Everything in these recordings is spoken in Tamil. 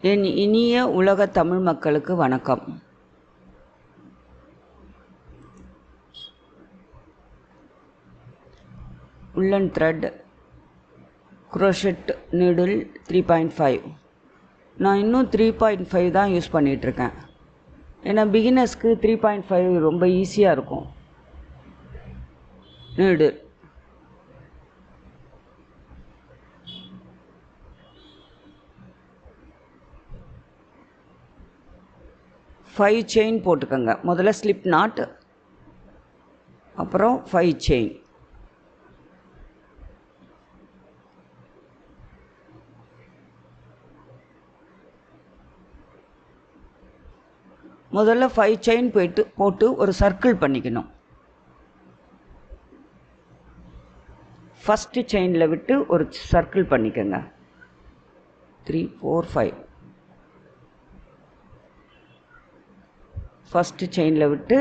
என் இனிய உலக தமிழ் மக்களுக்கு வணக்கம். உள்ளன் த்ரெட் குரோஷெட் நீடில் 3.5. நான் இன்னும் 3.5 தான் யூஸ் பண்ணிகிட்ருக்கேன். ஏன்னா பிகினர்ஸ்க்கு 3.5 ரொம்ப ஈஸியாக இருக்கும். நீடில் ஃபைவ் செயின் போட்டுக்கோங்க. முதல்ல ஸ்லிப் நாட், அப்புறம் 5 செயின். முதல்ல 5 செயின் போட்டு ஒரு சர்க்கிள் பண்ணிக்கணும். ஃபஸ்ட்டு செயினில் விட்டு ஒரு சர்க்கிள் பண்ணிக்கோங்க. 3 4 5. ஃபஸ்ட்டு செயினில் விட்டு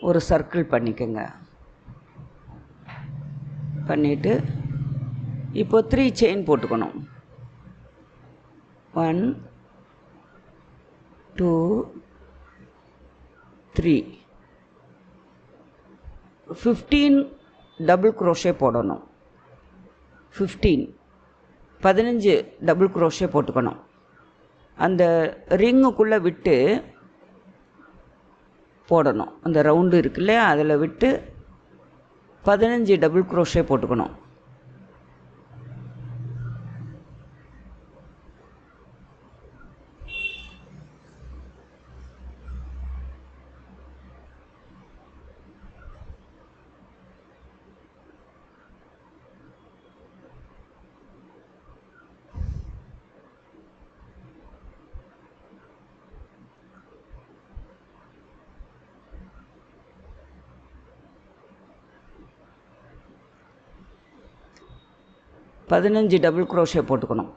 ஒரு சர்க்கிள் பண்ணிக்கோங்க. பண்ணிவிட்டு இப்போ 3 செயின் போட்டுக்கணும். 1 2 3. 15 டபுள் குரோஷே போடணும். 15 டபுள் குரோஷே போட்டுக்கணும். அந்த ரிங்குக்குள்ளே விட்டு போடணும். அந்த ரவுண்டு இருக்குல்ல, அதில் விட்டு 15 டபுள் குரோஷே போட்டுக்கணும். டபுள் குரோஷே போட்டுக்கணும்.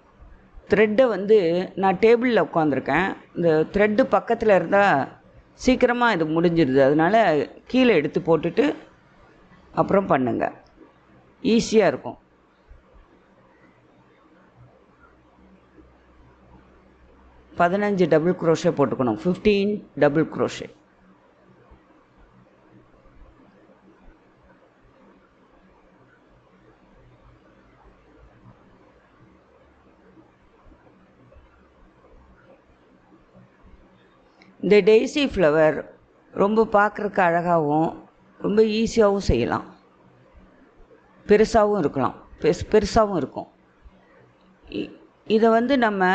த்ரெட்டை நான் டேபிளில் உட்காந்துருக்கேன். இந்த த்ரெட்டு பக்கத்தில் இருந்தால் சீக்கிரமாக இது முடிஞ்சிடுது. அதனால் கீழே எடுத்து போட்டுட்டு அப்புறம் பண்ணுங்க, ஈஸியாக இருக்கும். டபுள் குரோஷே போட்டுக்கணும். 15 டபுள் குரோஷே. இந்த டெய்ஸி ஃப்ளவர் ரொம்ப பார்க்குறக்கு அழகாகவும் ரொம்ப ஈஸியாகவும் செய்யலாம். பெருசாகவும் இருக்கலாம், பெருசாகவும் இருக்கும். இதை நம்ம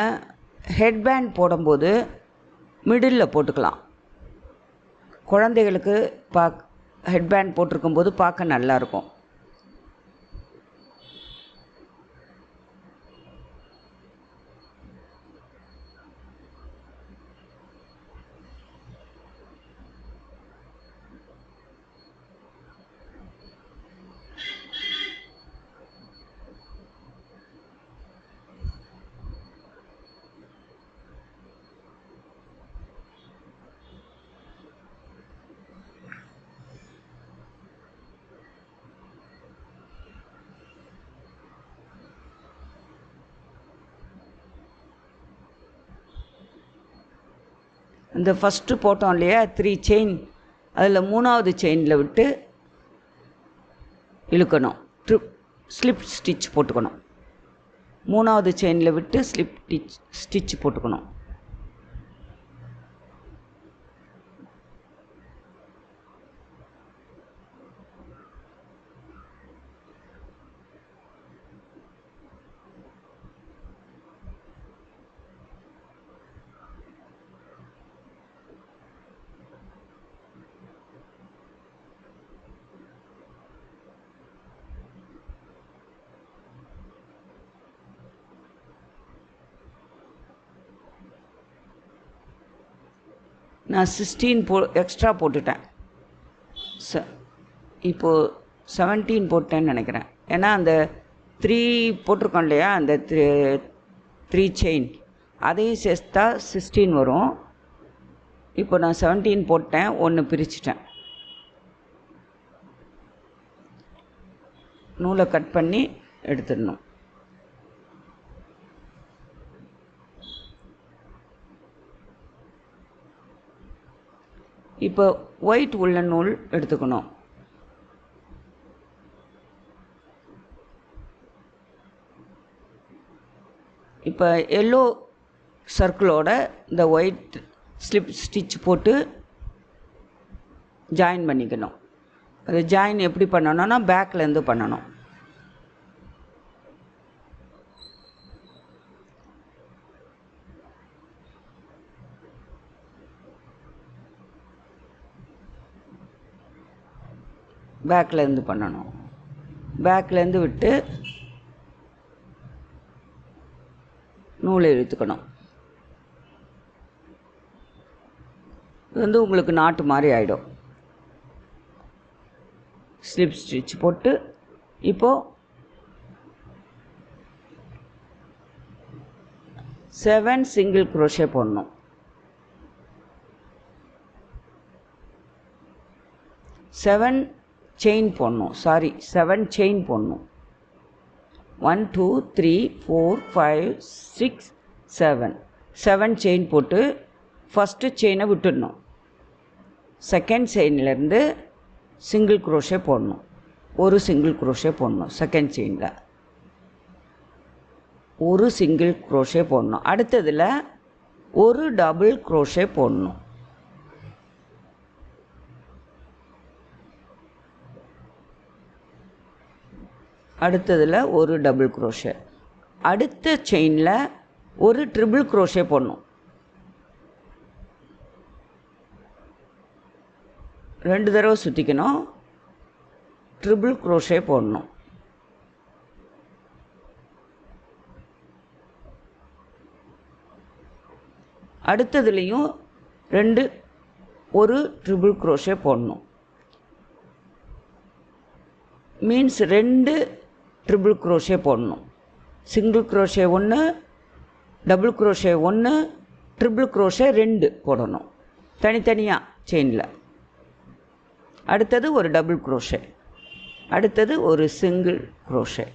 ஹெட்பேண்ட் போடும்போது மிடில் போட்டுக்கலாம். குழந்தைகளுக்கு ஹெட்பேண்ட் போட்டிருக்கும்போது பார்க்க நல்லாயிருக்கும். இந்த ஃபஸ்ட்டு போட்டோம் இல்லையா 3 செயின், அதில் 3வது செயினில் விட்டு இழுக்கணும். ஸ்லிப் ஸ்டிச் போட்டுக்கணும். 3வது செயினில் விட்டு ஸ்லிப் ஸ்டிச் போட்டுக்கணும். நான் 16 எக்ஸ்ட்ரா போட்டுட்டேன். இப்போது 17 போட்டேன்னு நினைக்கிறேன். ஏன்னா அந்த 3 போட்டிருக்கோம் இல்லையா, அந்த 3 செயின் அதையும் சேர்த்தா 16 வரும். இப்போ நான் 17 போட்டேன், 1 பிரிச்சுட்டேன். நூலை கட் பண்ணி எடுத்துடணும். இப்போ ஒயிட் உல்லன் நூல் எடுத்துக்கணும். இப்போ எல்லோ சர்க்கிளோட இந்த ஒயிட் ஸ்லிப் ஸ்டிச் போட்டு ஜாயின் பண்ணிக்கணும். அது ஜாயின் எப்படி பண்ணணும்னா பேக்லேருந்து பண்ணணும். பேக்லேருந்து பண்ணணும். பேக்லேருந்து விட்டு நூலை இழுத்துக்கணும். இது வந்து உங்களுக்கு நாட்டு மாதிரி ஆகிடும். ஸ்லிப் ஸ்டிச் போட்டு இப்போது 7 சிங்கிள் குரோஷே போடணும். 7 செயின் போடணும். 7 செயின் போடணும். 1 2 3 4 5 6 7 செயின் போட்டு ஃபஸ்ட்டு செயினை விட்டுடணும். செகண்ட் செயின்லேருந்து சிங்கிள் குரோஷே போடணும். ஒரு சிங்கிள் குரோஷே போடணும். செகண்ட் செயினில் ஒரு சிங்கிள் குரோஷே போடணும். அடுத்ததில் ஒரு டபுள் குரோஷே போடணும். அடுத்ததில் ஒரு டபுள் குரோஷே. அடுத்த செயினில் ஒரு ட்ரிபிள் குரோஷே போடணும். 2 தடவை சுற்றிக்கணும். ட்ரிபிள் குரோஷே போடணும். அடுத்ததுலேயும் ஒரு ட்ரிபிள் குரோஷே போடணும். மீன்ஸ் 2 ட்ரிபிள் குரோஷே போடணும். Single crochet 1, double crochet 1, triple crochet 2 போடணும் தனித்தனியாக செயினில். அடுத்தது ஒரு டபுள் குரோஷே. அடுத்தது ஒரு சிங்கிள் குரோஷே.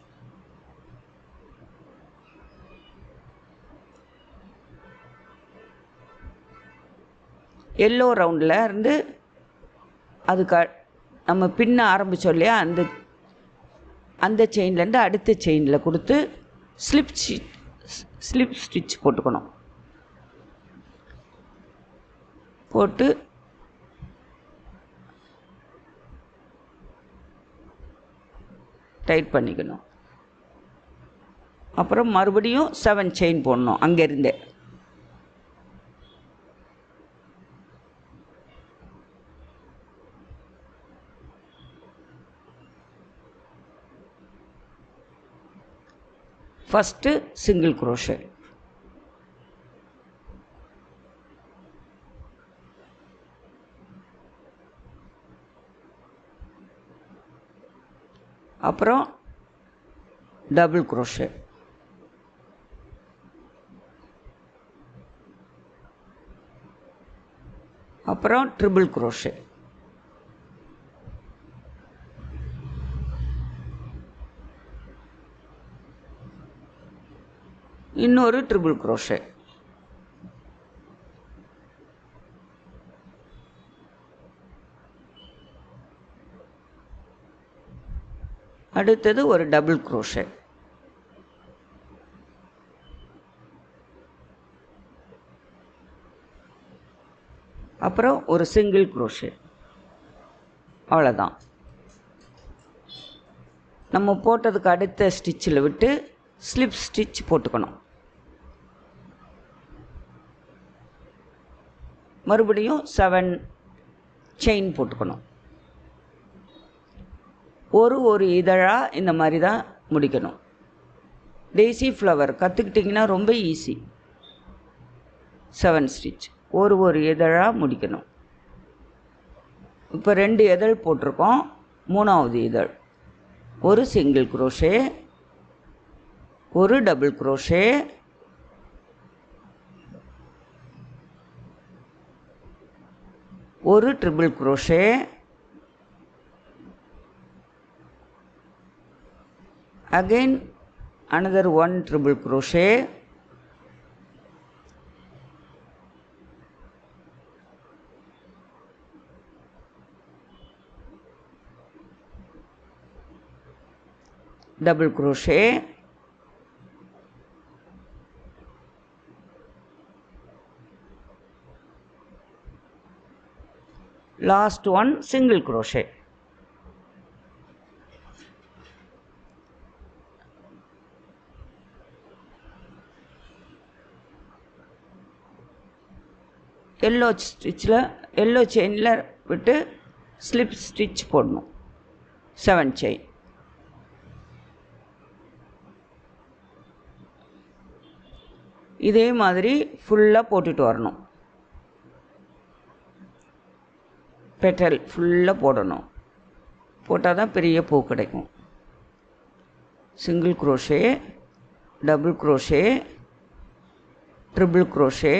எல்லோ ரவுண்டில் இருந்து அதுக்கு நம்ம பின்ன ஆரம்பித்தோம் இல்லையா, அந்த செயின்லேருந்து அடுத்த செயினில் கொடுத்து ஸ்லிப் ஸ்டிச் போட்டுக்கணும். போட்டு டைட் பண்ணிக்கணும். அப்புறம் மறுபடியும் 7 செயின் போடணும் அங்கேருந்தே. First single crochet. அப்புறம் டபுள் குரோஷே. அப்புறம் ட்ரிபிள் குரோஷே. இன்னொரு ட்ரிபிள் குரோஷே. அடுத்தது ஒரு டபுள் குரோஷே. அப்புறம் ஒரு சிங்கிள் குரோஷே. அவ்வளோதான். நம்ம போட்டதுக்கு அடுத்த ஸ்டிச்சில் விட்டு ஸ்லிப் ஸ்டிச் போட்டுக்கணும். மறுபடியும் 7 செயின் போட்டுக்கணும். ஒரு இதழாக இந்த மாதிரி தான் முடிக்கணும். டெய்ஸி ஃப்ளவர் கற்றுக்கிட்டிங்கன்னா ரொம்ப ஈஸி. 7 ஸ்டிச் ஒரு இதழாக முடிக்கணும். இப்போ 2 இதழ் போட்டிருக்கோம். 3வது இதழ் ஒரு சிங்கிள் குரோஷே, ஒரு டபுள் குரோஷே, ஒரு triple crochet, again another 1 triple crochet, double crochet, last one single crochet. yellow stitchல yellow chainல விட்டு slip stitch போடணும் 7 chain. இதே மாதிரி ஃபுல்லா போட்டுட்டு வரணும். பெட்டல் ஃபுல்லா போடணும். போட்டாதான் பெரிய பூ கிடைக்கும். single crochet, double crochet, triple crochet,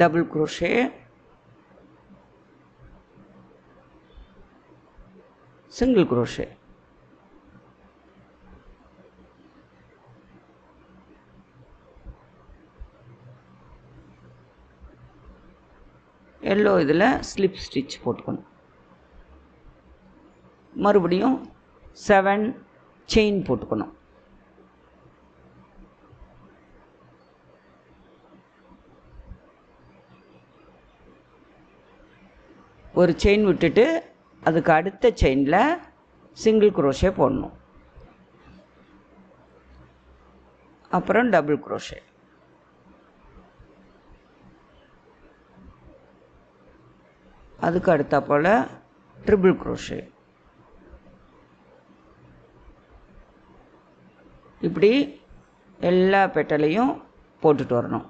double crochet, single crochet. yellow இதில் slip stitch போட்டுக்கணும். மறுபடியும் 7 chain போட்டுக்கணும். ஒரு செயின் விட்டுட்டு அதுக்கு அடுத்த செயினில் சிங்கிள் crochet போடணும். அப்புறம் டபுள் crochet. அதுக்கு அடுத்தாப்போல் ட்ரிபிள் crochet. இப்படி எல்லா பெட்டலையும் போட்டுட்டு வரணும்.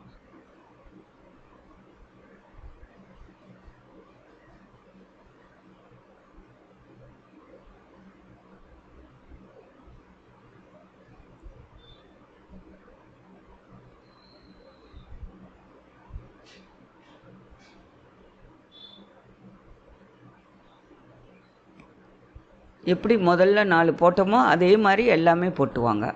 எப்படி முதல்ல 4 போட்டோமோ அதே மாதிரி எல்லாமே போட்டுவாங்க.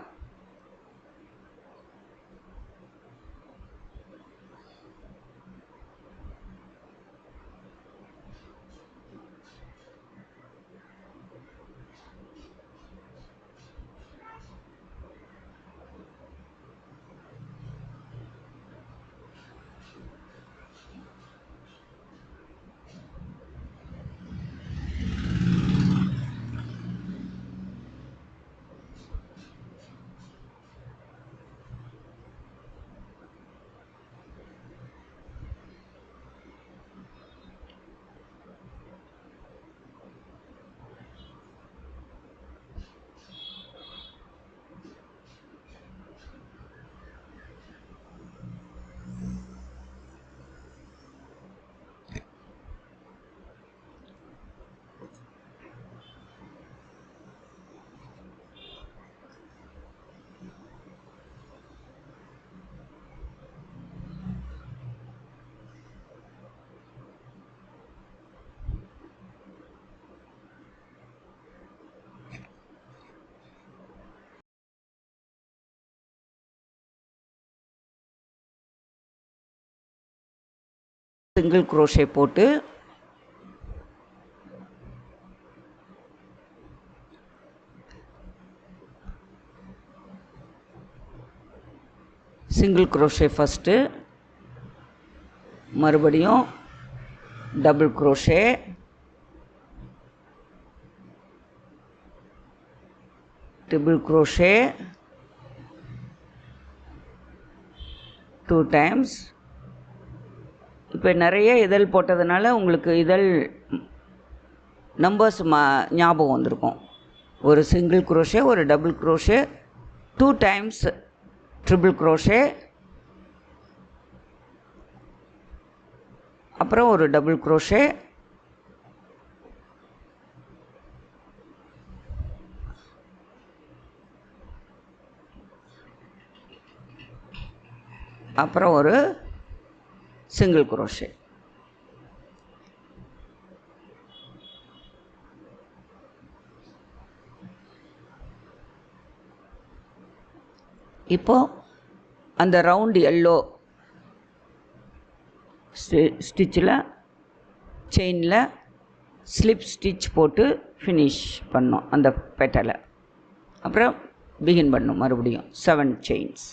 சிங்கிள் crochet போட்டு சிங்கிள் crochet ஃபஸ்ட்டு, மறுபடியும் double crochet, triple crochet 2 times. இப்போ நிறைய இதழ் போட்டதுனால உங்களுக்கு இதழ் நம்பர்ஸ் ஞாபகம் வந்திருக்கும். ஒரு சிங்கிள் crochet, ஒரு double crochet, 2 times triple crochet, அப்புறம் ஒரு டபுள் crochet, அப்புறம் ஒரு சிங்கிள் crochet. இப்போ அந்த ரவுண்ட் எல்லோ ஸ்டிச்சில் செயினில் ஸ்லிப் ஸ்டிச் போட்டு ஃபினிஷ் பண்ணோம் அந்த பெட்டலை. அப்புறம் பிகின் பண்ணும் மறுபடியும் 7 chains.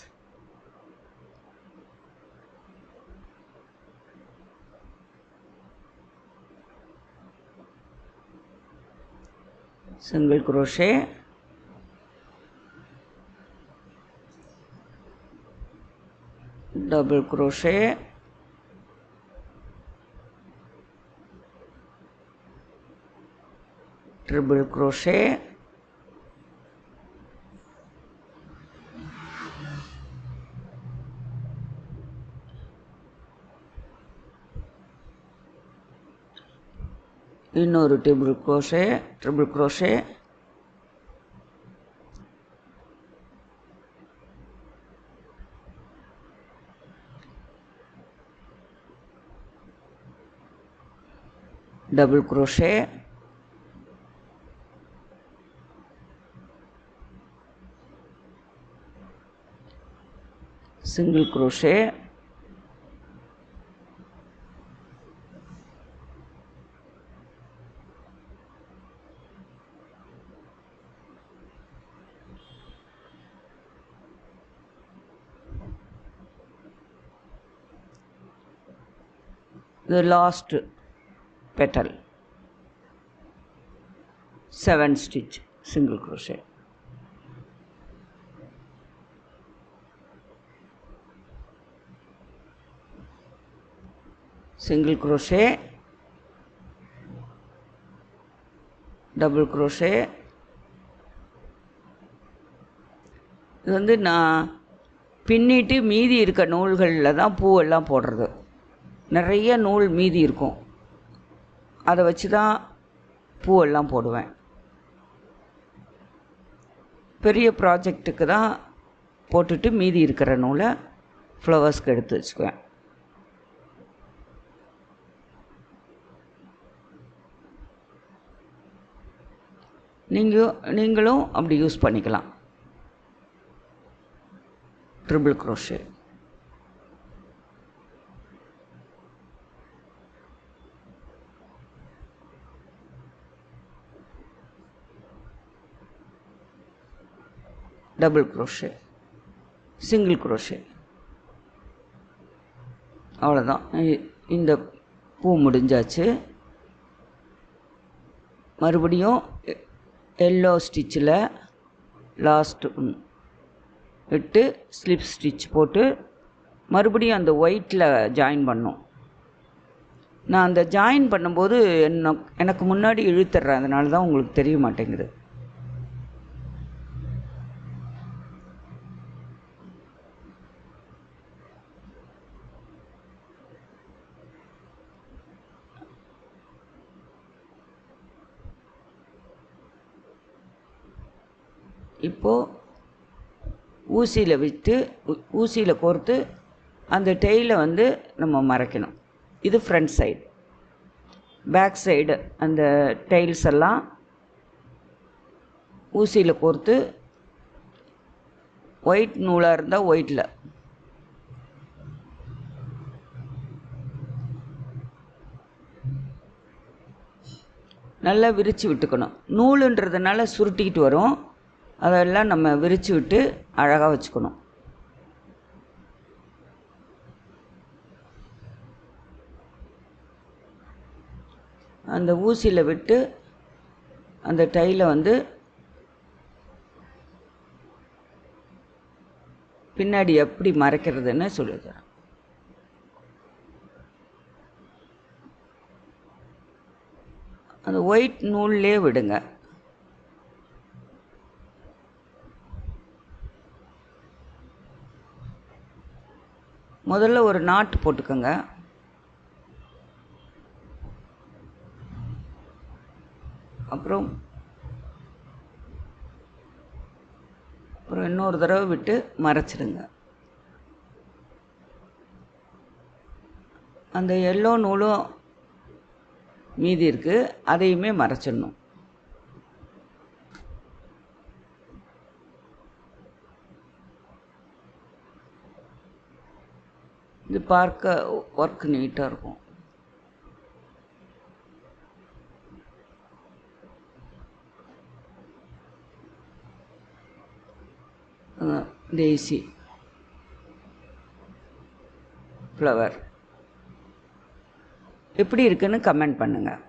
Single crochet, double crochet, triple crochet, இன்னொரு triple crochet, double crochet, single crochet, the last petal, 7 stitch single crochet. Single crochet, double crochet. இது வந்து நான் பின்னிட்டு மீதி இருக்க நூல்களில் தான் பூவெல்லாம் போடுறது. நிறைய நூல் மீதி இருக்கும், அதை வச்சு தான் பூவெல்லாம் போடுவேன். பெரிய ப்ராஜெக்ட்டுக்கு தான் போட்டுட்டு மீதி இருக்கிற நூலை ஃப்ளவர்ஸ்க்கு எடுத்து வச்சுக்குவேன். நீங்களும் அப்படி யூஸ் பண்ணிக்கலாம். Triple crochet, double crochet, single crochet. அவ்வளோதான், இந்த பூ முடிஞ்சாச்சு. மறுபடியும் எல்லோ ஸ்டிச்சில் லாஸ்ட் விட்டு ஸ்லிப் ஸ்டிச் போட்டு மறுபடியும் அந்த ஒயிட்டில் ஜாயின் பண்ணோம். நான் அந்த ஜாயின் பண்ணும்போது எனக்கு முன்னாடி இழுத்துட்றேன், அதனால தான் உங்களுக்கு தெரிய மாட்டேங்குது. இப்போது ஊசியில் விட்டு ஊசியில் கோர்த்து அந்த டெயிலை வந்து நம்ம மறைக்கணும். இது ஃப்ரண்ட் சைடு. பேக் சைடு அந்த டெயில்ஸ் எல்லாம் ஊசியில் கோர்த்து ஒயிட் நூலாக இருந்தால் ஒயிட்டில், நல்லா விரித்து விட்டுக்கணும். நூலுன்றதுனால சுருட்டிக்கிட்டு வரும், அதெல்லாம் நம்ம விரித்து விட்டு அழகாக வச்சுக்கணும். அந்த ஊசியில் விட்டு அந்த டைலை வந்து பின்னாடி எப்படி மறைக்கிறதுன்னு சொல்லித்தரேன். அந்த ஒயிட் நூல்லே விடுங்க. முதல்ல ஒரு நாட்டு போட்டுக்கோங்க. அப்புறம் இன்னொரு தடவை விட்டு மறைச்சிடுங்க. அந்த எல்லோ நூலும் மீதி இருக்குது, அதையுமே மறைச்சிடணும். இது பார்க்க ஒர்க் நீட்டாக இருக்கும். டெய்ஸி ஃப்ளவர் எப்படி இருக்குன்னு கமெண்ட் பண்ணுங்கள்.